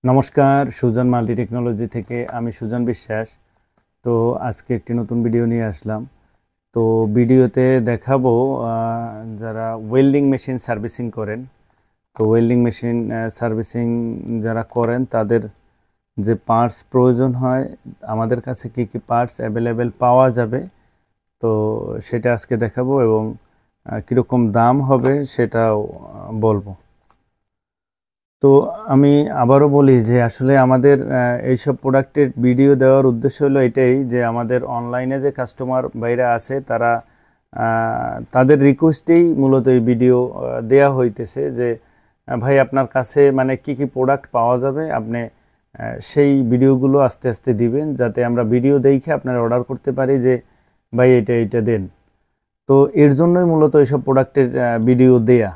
নমস্কার, Sujan multi technology থেকে আমি সুজন বিশ্বাস। তো আজকে একটি নতুন ভিডিও নিয়ে আসলাম। তো ভিডিওতে দেখাবো যারা ওয়েল্ডিং মেশিন সার্ভিসিং করেন, তো ওয়েল্ডিং মেশিন সার্ভিসিং যারা করেন তাদের যে পার্টস প্রয়োজন হয়, আমাদের কাছে কি কি পার্টস অ্যাভেলেবেল পাওয়া যাবে, তো সেটা আজকে দেখাবো এবং কীরকম দাম হবে সেটাও বলবো। তো আমি আবারও বলি যে আসলে আমাদের এইসব প্রোডাক্টের ভিডিও দেওয়ার উদ্দেশ্য হলো এটাই যে আমাদের অনলাইনে যে কাস্টমার ভাইরা আছে তারা তাদের রিকোয়েস্টেই মূলত এই ভিডিও দেয়া হইতেছে যে ভাই আপনার কাছে মানে কি কি প্রোডাক্ট পাওয়া যাবে, আপনি সেই ভিডিওগুলো আস্তে আস্তে দিবেন যাতে আমরা ভিডিও দেখে আপনারা অর্ডার করতে পারি যে ভাই এটা দেন। তো এর জন্যই মূলত এইসব প্রোডাক্টের ভিডিও দেয়া।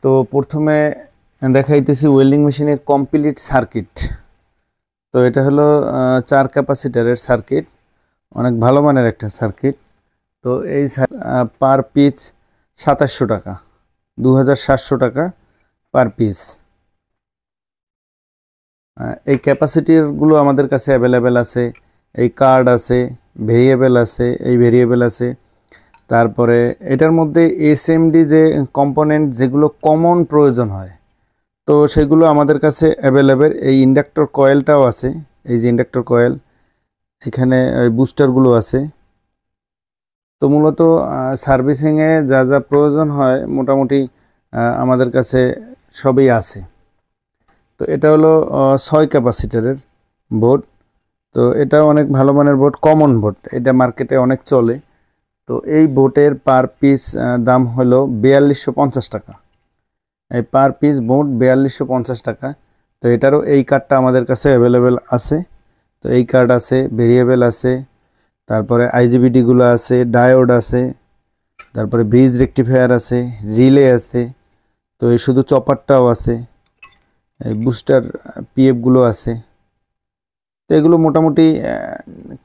তো প্রথমে দেখাইতেছি ওয়েল্ডিং মেশিনের কমপ্লিট সার্কিট। তো এটা হলো 4 ক্যাপাসিটারের সার্কিট, অনেক ভালো মানের একটা সার্কিট। তো এই পার পিস 2700 টাকা, 2700 টাকা পার পিস। এই ক্যাপাসিটিগুলো আমাদের কাছে অ্যাভেলেবেল আছে, এই কার্ড আছে, ভেরিয়েবল আছে, এই ভেরিয়েবল আছে। তারপরে এটার মধ্যে এসএমডি যে কম্পোনেন্ট যেগুলো কমন প্রয়োজন হয়, তো সেগুলো আমাদের কাছে অ্যাভেলেবেল। এই ইন্ডাক্টর কয়েলটাও আছে, এই যে ইন্ডাক্টর কয়েল, এখানে বুস্টারগুলো আছে। তো মূলত সার্ভিসিংয়ে যা যা প্রয়োজন হয় মোটামুটি আমাদের কাছে সবই আছে। তো এটা হলো 6 ক্যাপাসিটারের বোর্ড। তো এটা অনেক ভালো মানের বোর্ড, কমন বোর্ড, এটা মার্কেটে অনেক চলে। তো এই বোটের পার পিস দাম হলো 4250 টাকা। এই পার পিস বোট 4250 টাকা। তো এটারও এই কার্ডটা আমাদের কাছে অ্যাভেলেবেল আছে। তো এই কার্ড আছে, ভেরিয়েবল আছে, তারপরে আইজিবিটিগুলো আছে, ডায়োড আছে, তারপরে ব্রিজ রেকটিফায়ার আছে, রিলে আছে। তো এই শুধু চপারটাও আছে, এই বুস্টার পিএফগুলো আছে। তো এগুলো মোটামুটি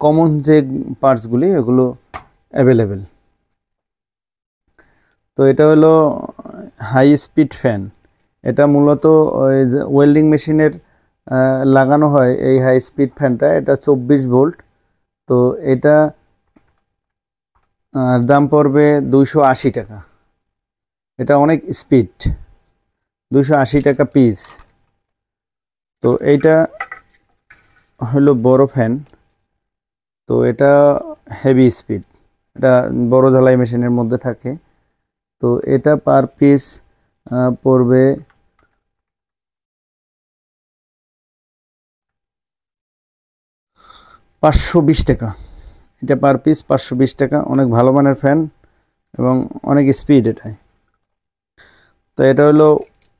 কমন যে পার্টসগুলি এগুলো অ্যাভেলেবেল। তো এটা হলো হাই স্পিড ফ্যান। এটা মূলত ওই যে ওয়েল্ডিং মেশিনের লাগানো হয় এই হাই স্পিড ফ্যানটা, এটা 24 ভোল্ট। তো এটা দাম পড়বে 280 টাকা। এটা অনেক স্পিড, 280 টাকা পিস। তো এইটা হলো বড় ফ্যান। তো এটা হেভি স্পিড, এটা বড় ঝালাই মেশিনের মধ্যে থাকে। তো এটা পার পিস পড়বে 520 টাকা। এটা পার পিস 520 টাকা। অনেক ভালো মানের ফ্যান এবং অনেক স্পিড এটাই। তো এটা হলো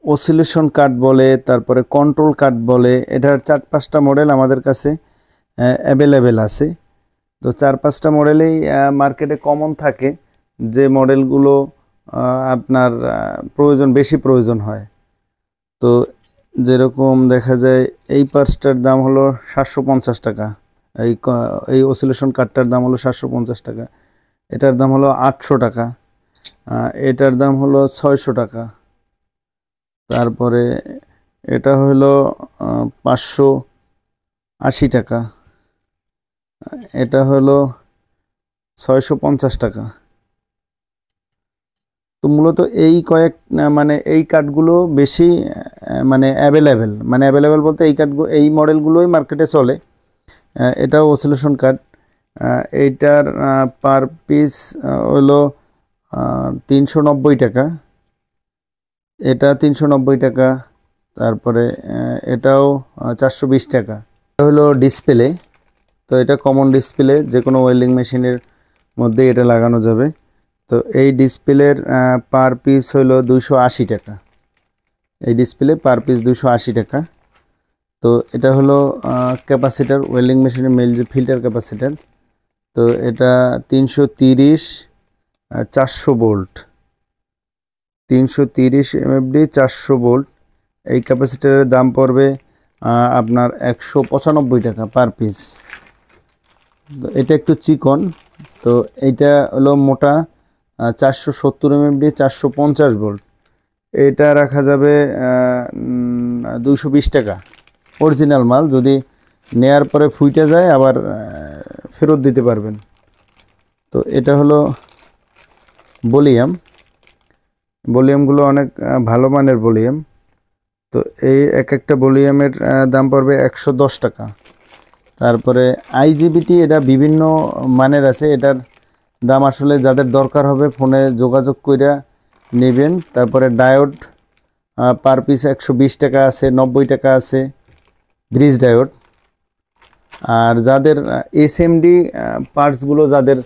অসিলেশন কাট বলে, তারপরে কন্ট্রোল কাট বলে। এটার 4-5টা মডেল আমাদের কাছে অ্যাভেলেবেল আছে। তো 4-5টা মডেলেই মার্কেটে কমন থাকে, যে মডেলগুলো আপনার বেশি প্রয়োজন হয়। তো যেরকম দেখা যায় এই পার্টসটার দাম হলো 750 টাকা, এই অসিলেশন কাটটার দাম হলো 750 টাকা। এটার দাম হলো 800 টাকা, এটার দাম হলো 600 টাকা। তারপরে এটা হলো 580 টাকা, এটা হলো 650 টাকা। তো মূলত এই মানে এই কাঠগুলো বেশি মানে অ্যাভেলেবেল বলতে এই মডেলগুলোই মার্কেটে চলে। এটাও অসিলেশন কাট। এইটার পার পিস হলো 390 টাকা, এটা 390 টাকা। তারপরে এটাও 420 টাকা। এটা হলো ডিসপ্লে। তো এটা কমন ডিসপ্লে, যে কোনো ওয়েল্ডিং মেশিনের মধ্যে এটা লাগানো যাবে। তো এই ডিসপ্লের পার পিস হলো 280 টাকা। এই ডিসপ্লে পার পিস 280 টাকা। তো এটা হলো ক্যাপাসিটার, ওয়েল্ডিং মেশিনের মেল যে ফিল্টার ক্যাপাসিটার। তো এটা 330 400 ভোল্ট, 330 এমএফডি 400 ভোল্ট। এই ক্যাপাসিটারের দাম পড়বে আপনার 195 টাকা পার পিস। তো এটা একটু চিকন। তো এইটা হলো মোটা, 470 এমএফডি 450 ভোল্ট। এটা রাখা যাবে 220 টাকা অরিজিনাল মাল। যদি নেয়ার পরে ফুইটে যায় আবার ফেরত দিতে পারবেন। তো এটা হলো ভলিউম, ভলিউমগুলো অনেক ভালো মানের ভলিউম। তো এই একটা ভলিউমের দাম পড়বে 110 টাকা। তারপরে আইজিবিটি, এটা বিভিন্ন মানের আছে, এটার দাম আসলে যাদের দরকার হবে ফোনে যোগাযোগ কইরা নেবেন। তারপরে ডায়োড পার পিস 120 টাকা আছে, 90 টাকা আছে ব্রিজ ডায়োড। আর যাদের এসএমডি পার্টসগুলো যাদের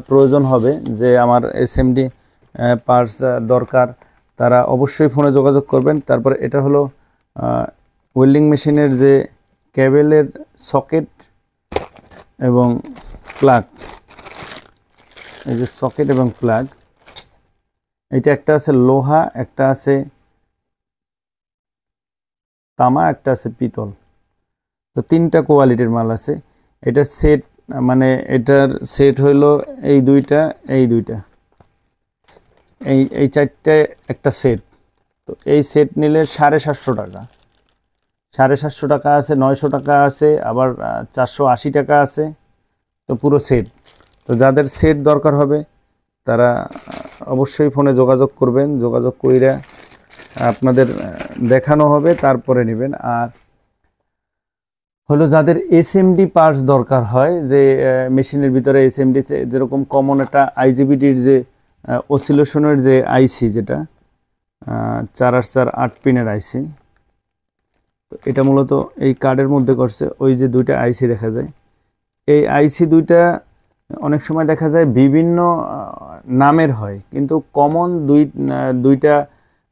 প্রয়োজন হবে, যে আমার এসএমডি পার্টস দরকার, তারা অবশ্যই ফোনে যোগাযোগ করবেন। তারপরে এটা হলো ওয়েল্ডিং মেশিনের যে কেবেলের সকেট এবং প্লাগ, এই যে সকেট এবং প্লাগ, এটা একটা আছে লোহা, একটা আছে তামা, একটা আছে পিতল। তো 3টা কোয়ালিটির মাল আছে। এটা সেট, মানে এটার সেট হইলো এই দুইটা, এই দুইটা, এই 4টে একটা সেট। তো এই সেট নিলে 750 টাকা, 750 টাকা আছে, 900 টাকা আছে, আবার 480 টাকা আছে। তো পুরো সেট। তো যাদের সেট দরকার হবে তারা অবশ্যই ফোনে যোগাযোগ করবেন, যোগাযোগ কইরা আপনাদের দেখানো হবে, তারপরে নেবেন। আর হলো যাদের এসএমডি পার্টস দরকার হয়, যে মেশিনের ভিতরে এসএমডি, যেরকম কমন একটা আইজিবিটির যে অসিলেশনের যে আইসি, যেটা 4/8 পিনের আইসি, তো এটা মূলত এই কার্ডের মধ্যে করছে। ওই যে 2টা আইসি দেখা যায়, এই আইসি 2টা অনেক সময় দেখা যায় বিভিন্ন নামের হয়, কিন্তু কমন দুইটা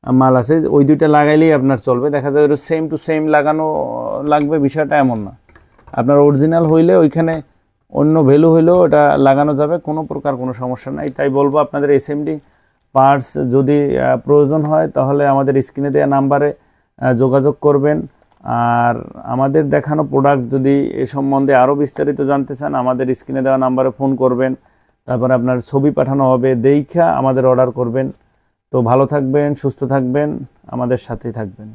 মাল আছে, ওই 2টা লাগাইলেই আপনার চলবে। দেখা যায় ওটা সেম টু সেম লাগানো লাগবে, বিষয়টা এমন না। আপনার অরিজিনাল হইলে ওইখানে অন্য ভ্যালু হইলেও ওটা লাগানো যাবে, কোনো প্রকার কোনো সমস্যা নাই। তাই বলবো, আপনাদের এসএমডি পার্টস যদি প্রয়োজন হয় তাহলে আমাদের স্ক্রিনে দেওয়া নাম্বারে যোগাযোগ করবেন। আর আমাদের দেখানো প্রোডাক্ট যদি এ সম্বন্ধে আরও বিস্তারিত জানতে চান, আমাদের স্ক্রিনে দেওয়া নাম্বারে ফোন করবেন। তারপরে আপনার ছবি পাঠানো হবে, দেখা আমাদের অর্ডার করবেন। তো ভালো থাকবেন, সুস্থ থাকবেন, আমাদের সাথেই থাকবেন।